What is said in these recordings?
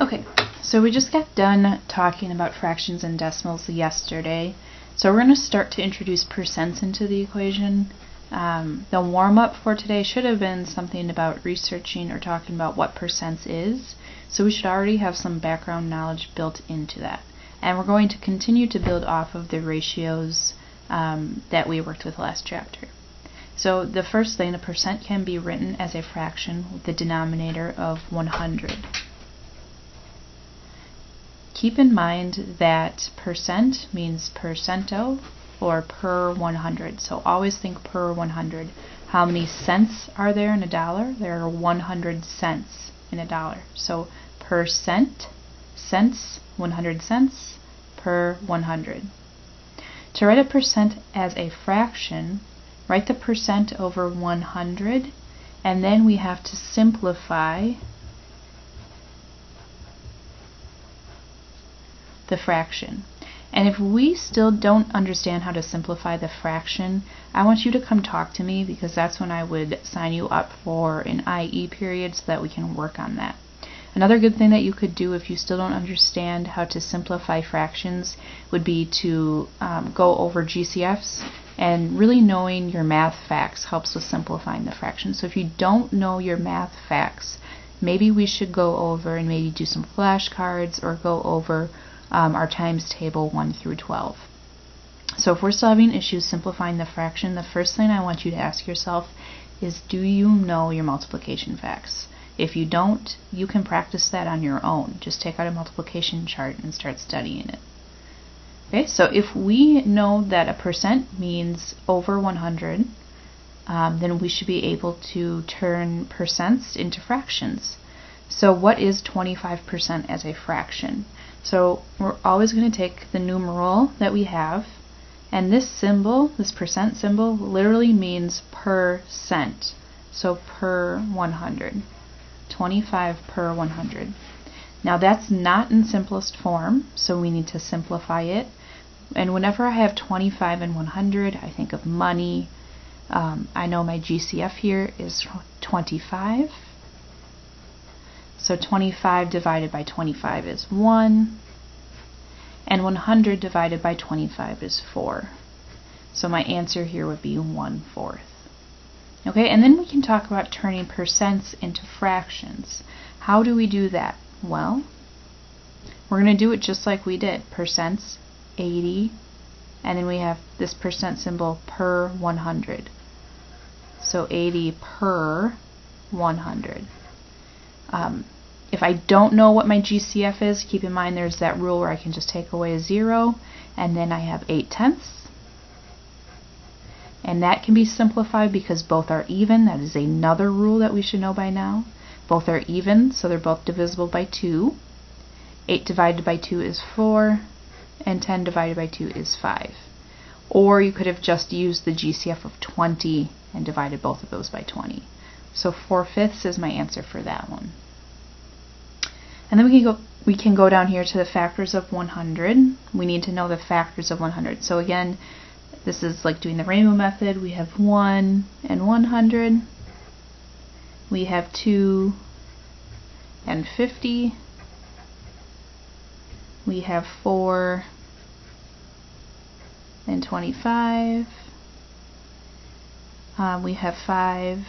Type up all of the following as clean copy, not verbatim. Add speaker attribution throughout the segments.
Speaker 1: Okay, so we just got done talking about fractions and decimals yesterday. So we're going to start to introduce percents into the equation. The warm-up for today should have been something about researching or talking about what percents is. So we should already have some background knowledge built into that. And we're going to continue to build off of the ratios that we worked with last chapter. So the first thing, a percent can be written as a fraction with the denominator of 100. Keep in mind that percent means percento or per 100. So always think per 100. How many cents are there in a dollar? There are 100 cents in a dollar. So percent, cents, 100 cents per 100. To write a percent as a fraction, write the percent over 100, and then we have to simplify the fraction. And if we still don't understand how to simplify the fraction, I want you to come talk to me, because that's when I would sign you up for an IE period so that we can work on that. Another good thing that you could do if you still don't understand how to simplify fractions would be to go over GCFs, and really knowing your math facts helps with simplifying the fraction. So if you don't know your math facts, maybe we should go over and maybe do some flashcards or go over our times table 1 through 12. So if we're still having issues simplifying the fraction, the first thing I want you to ask yourself is, do you know your multiplication facts? If you don't, you can practice that on your own. Just take out a multiplication chart and start studying it. Okay, so if we know that a percent means over 100, then we should be able to turn percents into fractions. So what is 25% as a fraction? So we're always going to take the numeral that we have, and this symbol, this percent symbol, literally means per cent. So per 100. 25 per 100. Now that's not in simplest form, so we need to simplify it. And whenever I have 25 and 100, I think of money. I know my GCF here is 25. So 25 divided by 25 is 1, and 100 divided by 25 is 4. So my answer here would be 1/4. Okay, and then we can talk about turning percents into fractions. How do we do that? Well, we're going to do it just like we did. Percents, 80, and then we have this percent symbol per 100. So 80 per 100. If I don't know what my GCF is, keep in mind there's that rule where I can just take away a 0, and then I have 8/10. And that can be simplified because both are even. That is another rule that we should know by now. Both are even, so they're both divisible by 2. 8 divided by 2 is 4, and 10 divided by 2 is 5. Or you could have just used the GCF of 20 and divided both of those by 20. So 4/5 is my answer for that one. And then we can go down here to the factors of 100. We need to know the factors of 100. So again, this is like doing the rainbow method. We have 1 and 100. We have 2 and 50. We have 4 and 25. We have 5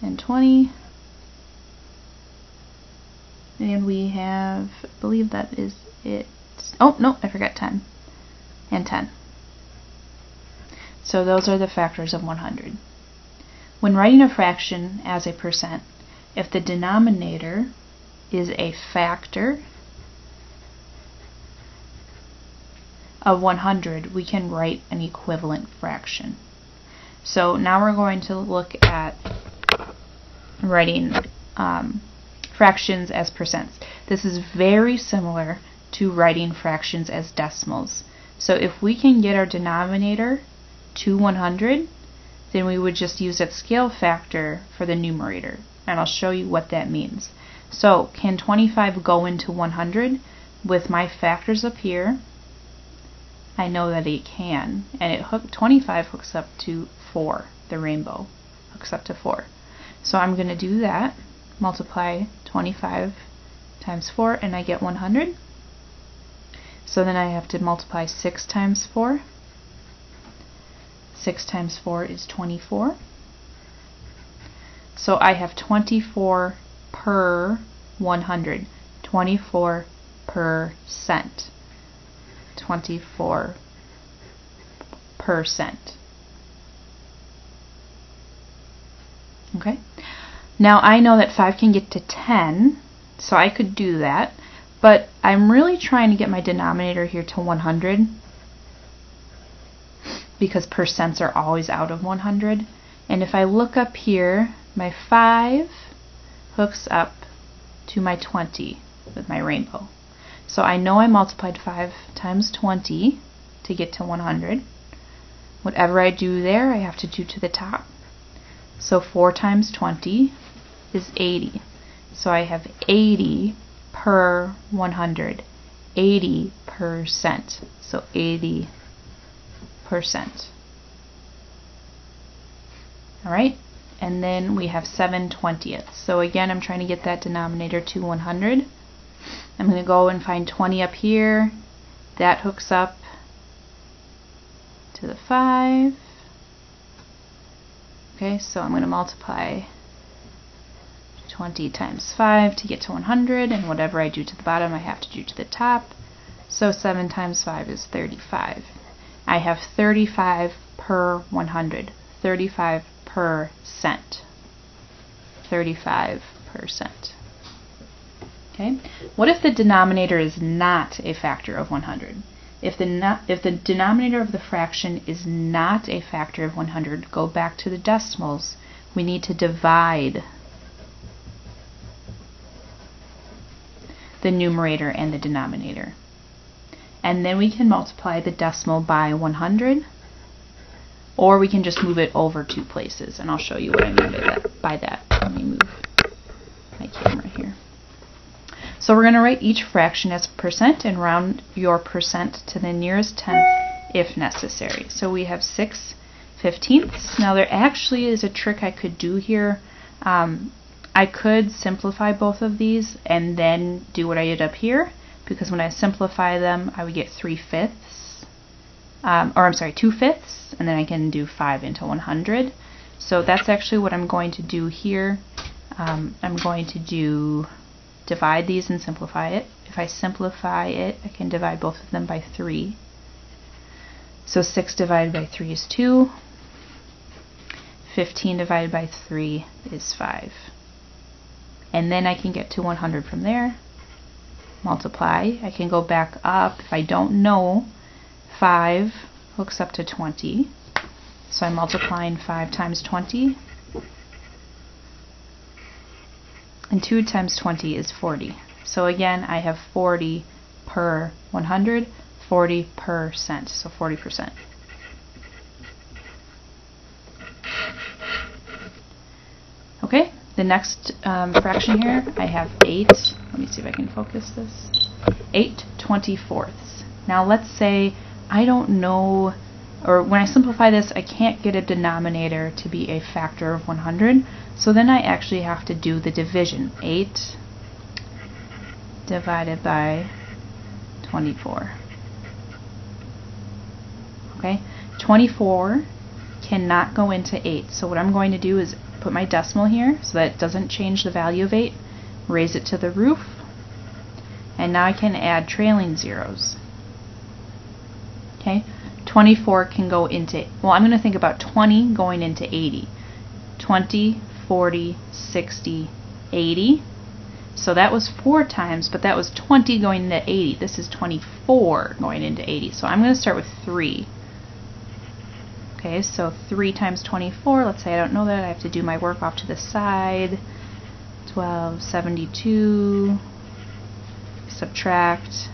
Speaker 1: and 20. And we have, I believe that is it. Oh, no, I forgot 10. And 10. So those are the factors of 100. When writing a fraction as a percent, if the denominator is a factor of 100, we can write an equivalent fraction. So now we're going to look at writing fractions as percents. This is very similar to writing fractions as decimals. So if we can get our denominator to 100, then we would just use that scale factor for the numerator. And I'll show you what that means. So can 25 go into 100? With my factors up here, I know that it can. And 25 hooks up to 4, the rainbow hooks up to 4. So I'm going to do that. multiply 25 times 4 and I get 100. So then I have to multiply 6 times 4. 6 times 4 is 24. So I have 24 per 100. 24%. 24%. Okay? Now I know that 5 can get to 10, so I could do that, but I'm really trying to get my denominator here to 100 because percents are always out of 100. And if I look up here, my 5 hooks up to my 20 with my rainbow. So I know I multiplied 5 times 20 to get to 100. Whatever I do there, I have to do to the top. So 4 times 20 is 80. So I have 80 per 100. 80%. So 80%. Alright? And then we have 7/20. So again, I'm trying to get that denominator to 100. I'm going to go and find 20 up here. That hooks up to the 5. Okay, so I'm going to multiply 20 times 5 to get to 100, and whatever I do to the bottom I have to do to the top. So 7 times 5 is 35. I have 35 per 100. 35%. 35%. Okay? What if the denominator is not a factor of 100? If the denominator of the fraction is not a factor of 100, go back to the decimals. We need to divide the numerator and the denominator. And then we can multiply the decimal by 100, or we can just move it over 2 places. And I'll show you what I mean by that. Let me move my camera here. So we're going to write each fraction as percent and round your percent to the nearest tenth if necessary. So we have 6/15. Now there actually is a trick I could do here. I could simplify both of these and then do what I did up here, because when I simplify them I would get 3/5, or I'm sorry, 2/5, and then I can do 5 into 100. So that's actually what I'm going to do here. I'm going to divide these and simplify it. If I simplify it, I can divide both of them by 3. So 6 divided by 3 is 2. 15 divided by 3 is 5. And then I can get to 100 from there. Multiply. I can go back up. If I don't know, 5 hooks up to 20. So I'm multiplying 5 times 20. And 2 times 20 is 40. So again, I have 40 per 100, 40%, so 40%. Okay, the next fraction here, I have 8. Let me see if I can focus this. 8/24. Now let's say I don't know, or when I simplify this, I can't get a denominator to be a factor of 100. So then I actually have to do the division. 8 divided by 24. Okay, 24 cannot go into 8. So what I'm going to do is put my decimal here so that it doesn't change the value of 8, raise it to the roof, and now I can add trailing zeros. Okay, 24 can go into, well, I'm going to think about 20 going into 80. 20, 40, 60, 80. So that was 4 times, but that was 20 going into 80. This is 24 going into 80. So I'm going to start with 3. Okay, so 3 times 24, let's say I don't know that, I have to do my work off to the side. 12, 72, subtract.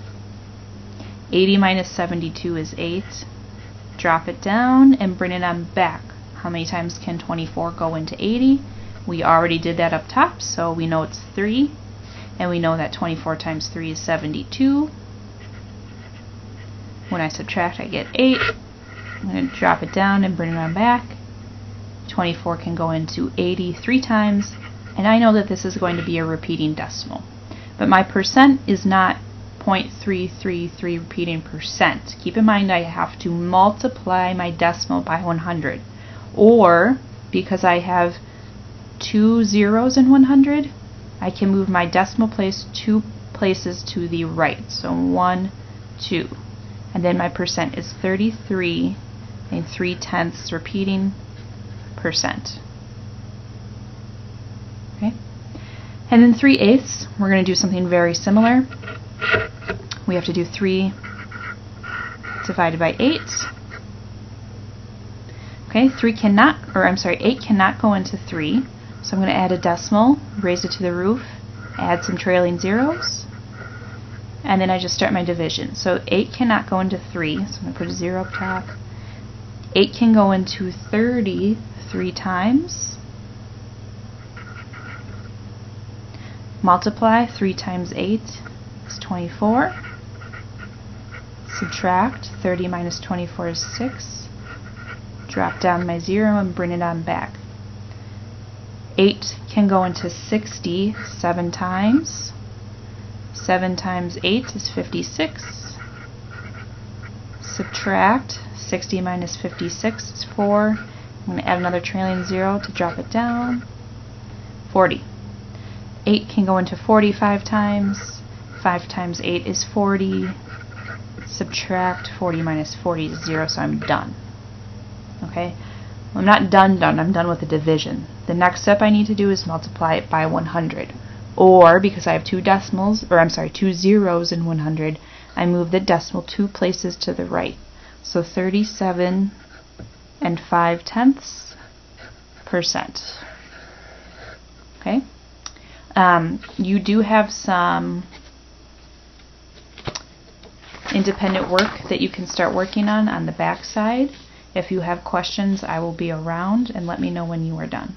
Speaker 1: 80 minus 72 is 8. Drop it down and bring it on back. How many times can 24 go into 80? We already did that up top, so we know it's 3. And we know that 24 times 3 is 72. When I subtract, I get 8. I'm going to drop it down and bring it on back. 24 can go into 80 3 times, And I know that this is going to be a repeating decimal. But my percent is not 0.333 repeating percent. Keep in mind I have to multiply my decimal by 100. Or, because I have 2 zeros in 100, I can move my decimal place 2 places to the right. So 1, 2. And then my percent is 33 and 3/10 repeating percent. Okay? And then 3/8, we're going to do something very similar. We have to do 3 divided by 8. Okay, 8 cannot go into 3. So I'm going to add a decimal, raise it to the roof, add some trailing zeros, and then I just start my division. So 8 cannot go into 3, so I'm going to put a 0 up top. 8 can go into 30 3 times. Multiply 3 times 8 is 24. Subtract 30 minus 24 is 6. Drop down my 0 and bring it on back. 8 can go into 60 7 times. 7 times 8 is 56. Subtract 60 minus 56 is 4. I'm going to add another trailing 0 to drop it down. 40. 8 can go into 45 times. 5 times 8 is 40. Subtract 40 minus 40 is 0, so I'm done. Okay? Well, I'm not done. I'm done with the division. The next step I need to do is multiply it by 100. Or, because I have 2 zeros in 100, I move the decimal 2 places to the right. So 37 and 5/10%. Okay? You do have some independent work that you can start working on the back side. If you have questions, I will be around, and let me know when you are done.